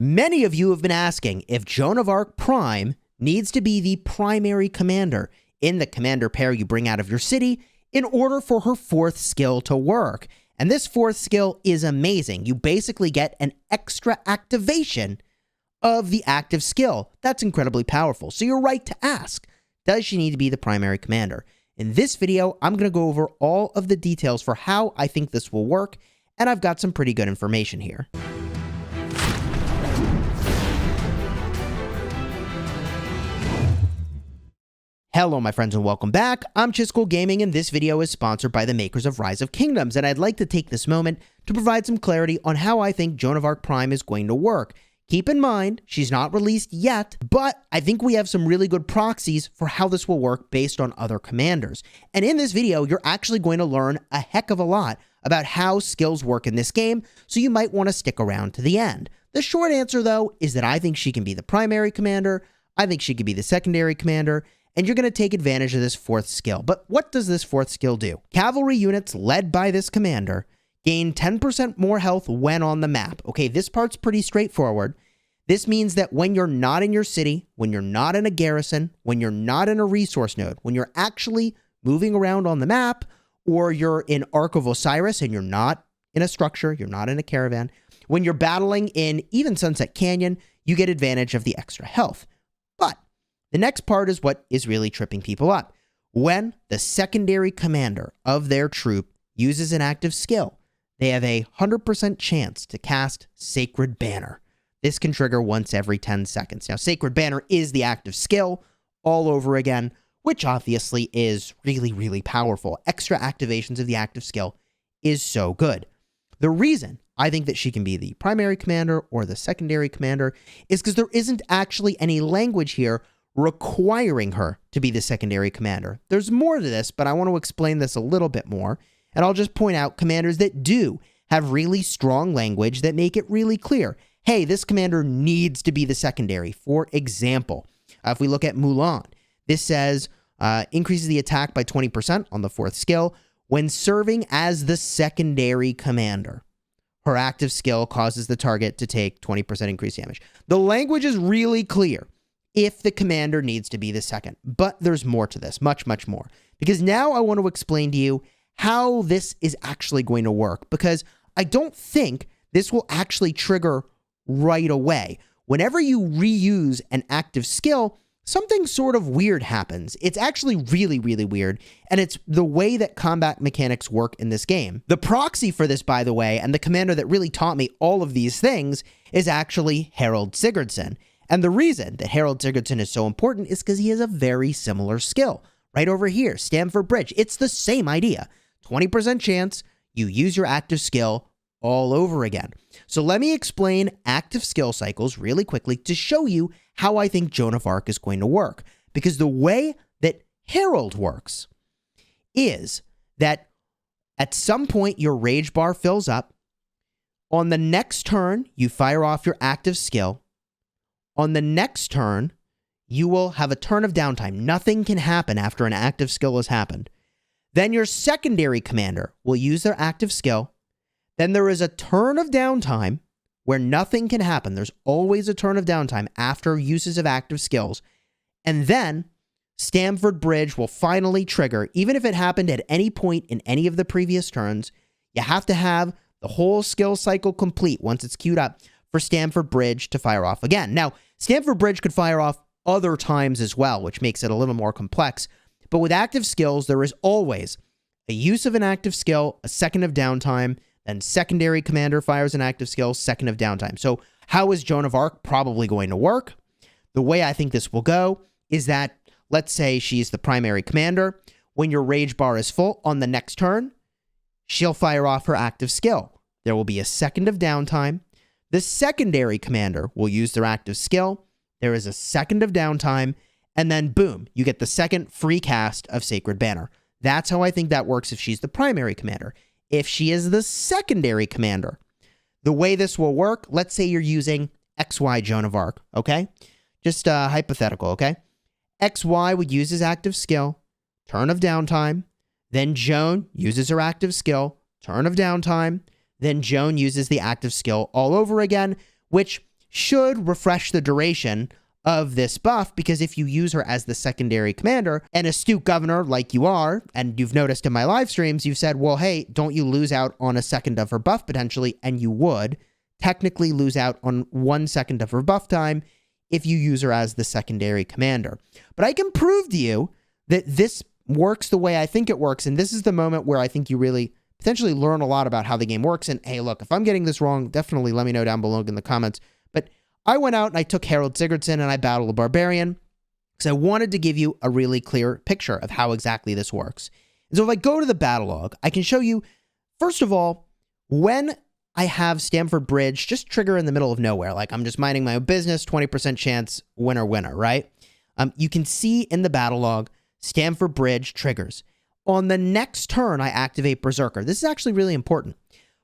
Many of you have been asking if Joan of Arc Prime needs to be the primary commander in the commander pair you bring out of your city in order for her fourth skill to work. And this fourth skill is amazing. You basically get an extra activation of the active skill. That's incredibly powerful. So you're right to ask, does she need to be the primary commander? In this video, I'm going to go over all of the details for how I think this will work, and I've got some pretty good information here. Hello my friends and welcome back. I'm Chisgule Gaming and this video is sponsored by the makers of Rise of Kingdoms, and I'd like to take this moment to provide some clarity on how I think Joan of Arc Prime is going to work. Keep in mind, she's not released yet, but I think we have some really good proxies for how this will work based on other commanders. And in this video, you're actually going to learn a heck of a lot about how skills work in this game, so you might want to stick around to the end. The short answer though is that I think she can be the primary commander, I think she could be the secondary commander, and you're going to take advantage of this fourth skill. But what does this fourth skill do? Cavalry units led by this commander gain 10% more health when on the map. Okay, this part's pretty straightforward. This means that when you're not in your city, when you're not in a garrison, when you're not in a resource node, when you're actually moving around on the map, or you're in Ark of Osiris and you're not in a structure, you're not in a caravan, when you're battling in even Sunset Canyon, you get advantage of the extra health. But the next part is what is really tripping people up. When the secondary commander of their troop uses an active skill, they have a 100% chance to cast Sacred Banner. This can trigger once every 10 seconds. Now, Sacred Banner is the active skill all over again, which obviously is really, really powerful. Extra activations of the active skill is so good. The reason I think that she can be the primary commander or the secondary commander is because there isn't actually any language here requiring her to be the secondary commander. There's more to this, but I want to explain this a little bit more, and I'll just point out commanders that do have really strong language that make it really clear. Hey, this commander needs to be the secondary. For example, if we look at Mulan, this says increases the attack by 20% on the fourth skill when serving as the secondary commander. Her active skill causes the target to take 20% increased damage. The language is really clear if the commander needs to be the second. But there's more to this, much, much more. Because now I want to explain to you how this is actually going to work, because I don't think this will actually trigger right away. Whenever you reuse an active skill, something sort of weird happens. It's actually really, really weird, and it's the way that combat mechanics work in this game. The proxy for this, by the way, and the commander that really taught me all of these things is actually Harald Sigurdsson. And the reason that Harald Sigurdsson is so important is because he has a very similar skill. Right over here, Stamford Bridge. It's the same idea. 20% chance, you use your active skill all over again. So let me explain active skill cycles really quickly to show you how I think Joan of Arc is going to work. Because the way that Harald works is that at some point your rage bar fills up. On the next turn, you fire off your active skill. On the next turn, you will have a turn of downtime. Nothing can happen after an active skill has happened. Then your secondary commander will use their active skill. Then there is a turn of downtime where nothing can happen. There's always a turn of downtime after uses of active skills. And then Stamford Bridge will finally trigger. Even if it happened at any point in any of the previous turns, you have to have the whole skill cycle complete once it's queued up for Stamford Bridge to fire off again. Now, Stamford Bridge could fire off other times as well, which makes it a little more complex. But with active skills, there is always a use of an active skill, a second of downtime, then secondary commander fires an active skill, second of downtime. So how is Joan of Arc probably going to work? The way I think this will go is that, let's say she's the primary commander. When your rage bar is full on the next turn, she'll fire off her active skill. There will be a second of downtime. The secondary commander will use their active skill. There is a second of downtime, and then boom, you get the second free cast of Sacred Banner. That's how I think that works if she's the primary commander. If she is the secondary commander, the way this will work, let's say you're using XY Joan of Arc, okay? Just hypothetical, okay? XY would use his active skill, turn of downtime, then Joan uses her active skill, turn of downtime, then Joan uses the active skill all over again, which should refresh the duration of this buff, because if you use her as the secondary commander, an astute governor like you are, and you've noticed in my live streams, you've said, well, hey, don't you lose out on a second of her buff potentially? And you would technically lose out on 1 second of her buff time if you use her as the secondary commander. But I can prove to you that this works the way I think it works, and this is the moment where I think you really potentially learn a lot about how the game works. And hey, look, if I'm getting this wrong, definitely let me know down below in the comments. But I went out and I took Harald Sigurdsson and I battled a barbarian because I wanted to give you a really clear picture of how exactly this works. And so if I go to the battle log, I can show you, first of all, when I have Stamford Bridge just trigger in the middle of nowhere, like I'm just minding my own business, 20% chance, winner, winner, right? You can see in the battle log, Stamford Bridge triggers. On the next turn, I activate Berserker. This is actually really important.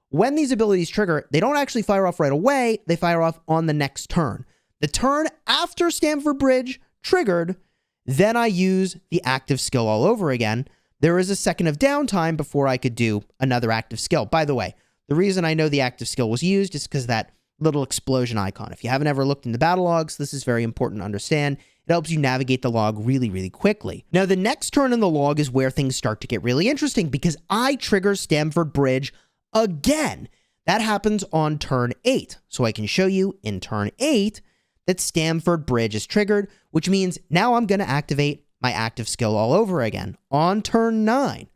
When these abilities trigger, they don't actually fire off right away. They fire off on the next turn. The turn after Stamford Bridge triggered, then I use the active skill all over again. There is a second of downtime before I could do another active skill. By the way, the reason I know the active skill was used is because that little explosion icon. If you haven't ever looked in the battle logs, this is very important to understand. It helps you navigate the log really, really quickly. Now, the next turn in the log is where things start to get really interesting because I trigger Stamford Bridge again. That happens on turn 8. So I can show you in turn 8 that Stamford Bridge is triggered, which means now I'm going to activate my active skill all over again. On turn 9,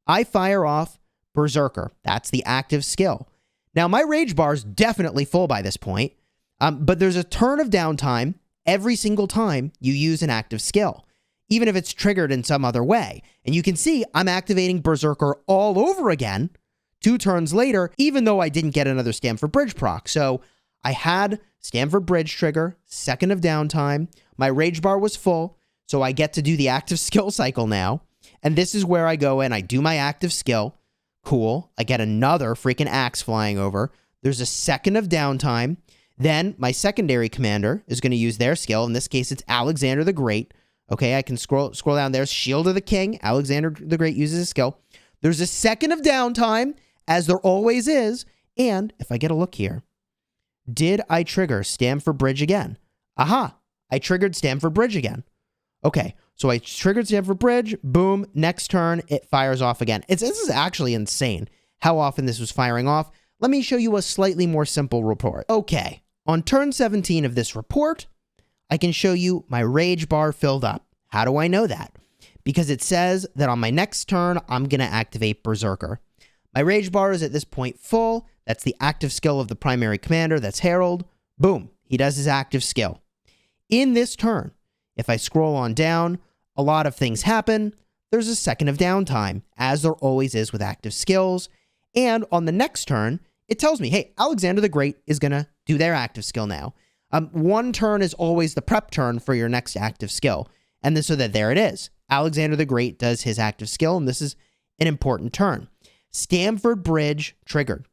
I fire off Berserker. That's the active skill. Now, my rage bar is definitely full by this point, but there's a turn of downtime every single time you use an active skill, even if it's triggered in some other way. And you can see I'm activating Berserker all over again 2 turns later, even though I didn't get another Stamford Bridge proc. So I had Stamford Bridge trigger, second of downtime. My rage bar was full, so I get to do the active skill cycle now. And this is where I go and I do my active skill. Cool. I get another freaking axe flying over. There's a second of downtime. Then my secondary commander is going to use their skill. In this case, it's Alexander the Great. Okay, I can scroll down there. Shield of the King. Alexander the Great uses his skill. There's a second of downtime, as there always is. And if I get a look here, did I trigger Stamford Bridge again? Aha, I triggered Stamford Bridge again. Okay, so I triggered Stamford Bridge. Boom, next turn, it fires off again. This is actually insane how often this was firing off. Let me show you a slightly more simple report. Okay, on turn 17 of this report, I can show you my rage bar filled up. How do I know that? Because it says that on my next turn, I'm going to activate Berserker. My rage bar is at this point full. That's the active skill of the primary commander. That's Harald. Boom, he does his active skill. In this turn, if I scroll on down, a lot of things happen. There's a second of downtime, as there always is with active skills. And on the next turn, it tells me, hey, Alexander the Great is going to do their active skill now. 1 turn is always the prep turn for your next active skill. And then, so that there it is. Alexander the Great does his active skill, and this is an important turn. Stamford Bridge triggered.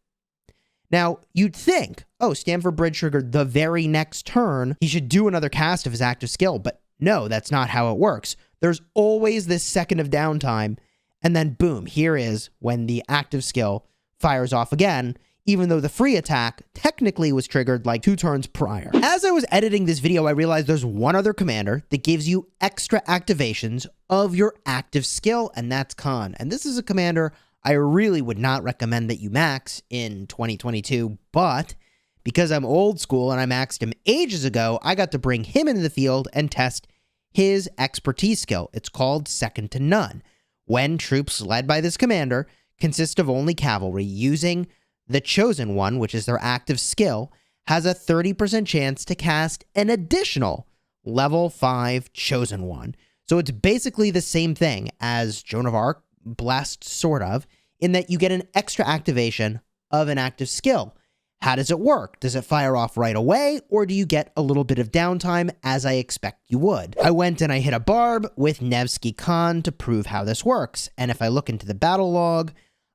Now, you'd think, oh, Stamford Bridge triggered the very next turn. He should do another cast of his active skill. But no, that's not how it works. There's always this second of downtime. And then boom, here is when the active skill fires off again, even though the free attack technically was triggered like 2 turns prior. As I was editing this video, I realized there's one other commander that gives you extra activations of your active skill, and that's Khan. And this is a commander I really would not recommend that you max in 2022, but because I'm old school and I maxed him ages ago, I got to bring him into the field and test his expertise skill. It's called Second to None. When troops led by this commander consist of only cavalry, using the Chosen One, which is their active skill, has a 30% chance to cast an additional level 5 Chosen One. So it's basically the same thing as Joan of Arc, Blessed, sort of, in that you get an extra activation of an active skill. How does it work? Does it fire off right away, or do you get a little bit of downtime, as I expect you would? I went and I hit a barb with Nevsky Khan to prove how this works, and if I look into the battle log,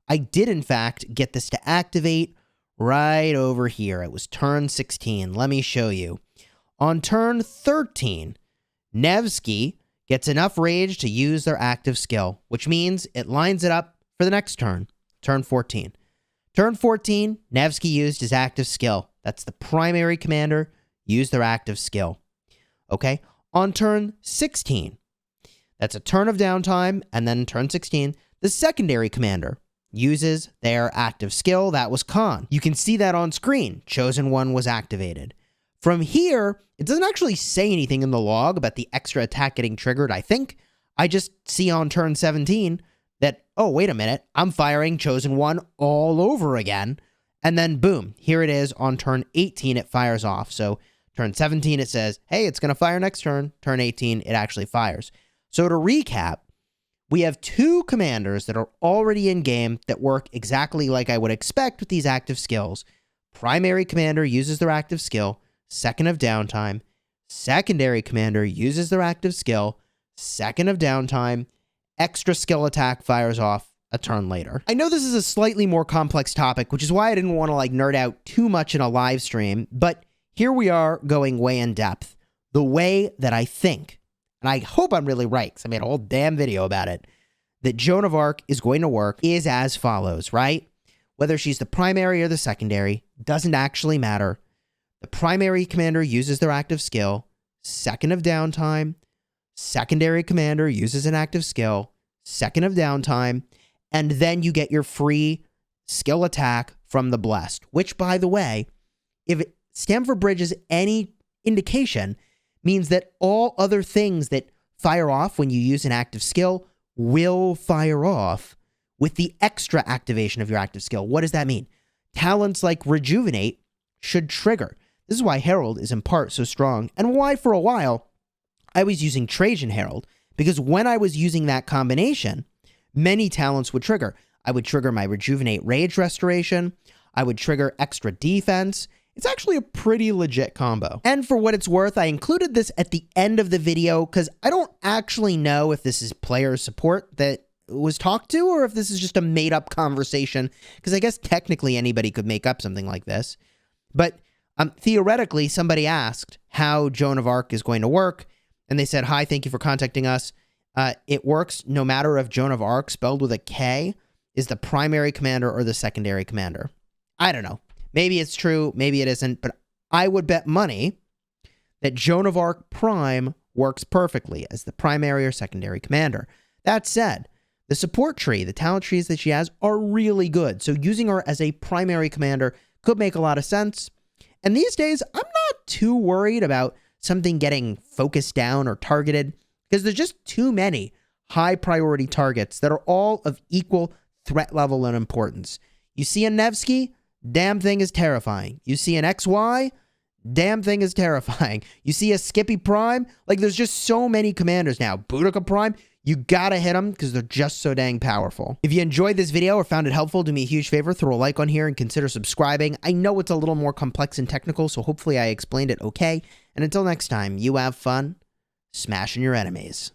I did in fact get this to activate right over here. It was turn 16. Let me show you. On turn 13, Nevsky gets enough rage to use their active skill, which means it lines it up for the next turn, turn 14. Turn 14, Nevsky used his active skill. That's the primary commander use their active skill. Okay? On turn 16, that's a turn of downtime, and then turn 16, the secondary commander uses their active skill. That was Khan. You can see that on screen. Chosen One was activated. From here, it doesn't actually say anything in the log about the extra attack getting triggered, I think. I just see on turn 17 that, oh, wait a minute, I'm firing Chosen One all over again. And then, boom, here it is on turn 18, it fires off. So turn 17, it says, hey, it's going to fire next turn. Turn 18, it actually fires. So to recap, we have two commanders that are already in game that work exactly like I would expect with these active skills. Primary commander uses their active skill, second of downtime. Secondary commander uses their active skill, second of downtime. Extra skill attack fires off a turn later. I know this is a slightly more complex topic, which is why I didn't want to nerd out too much in a live stream, but here we are going way in depth. The way that I think, and I hope I'm really right, because I made a whole damn video about it, that Joan of Arc is going to work is as follows, right? Whether she's the primary or the secondary, doesn't actually matter. The primary commander uses their active skill, second of downtime. Secondary commander uses an active skill, second of downtime, and then you get your free skill attack from the Blessed, which, by the way, if Stamford Bridge is any indication, means that all other things that fire off when you use an active skill will fire off with the extra activation of your active skill. What does that mean? Talents like Rejuvenate should trigger. This is why Harald is in part so strong, and why for a while I was using Trajan Harald, because when I was using that combination, many talents would trigger. I would trigger my Rejuvenate Rage Restoration. I would trigger extra defense. It's actually a pretty legit combo. And for what it's worth, I included this at the end of the video because I don't actually know if this is player support that was talked to or if this is just a made-up conversation, because I guess technically anybody could make up something like this. But theoretically, somebody asked how Joan of Arc is going to work, and they said, hi, thank you for contacting us. It works no matter if Joan of Arc, spelled with a K, is the primary commander or the secondary commander. I don't know. Maybe it's true, maybe it isn't, but I would bet money that Joan of Arc Prime works perfectly as the primary or secondary commander. That said, the support tree, the talent trees that she has, are really good, so using her as a primary commander could make a lot of sense. And these days, I'm not too worried about something getting focused down or targeted, because there's just too many high priority targets that are all of equal threat level and importance. You see a Nevsky, damn thing is terrifying. You see an XY, damn thing is terrifying. You see a Skippy Prime, there's just so many commanders now. Boudica Prime, you gotta hit them because they're just so dang powerful. If you enjoyed this video or found it helpful, do me a huge favor, throw a like on here and consider subscribing. I know it's a little more complex and technical, so hopefully I explained it okay. And until next time, you have fun smashing your enemies.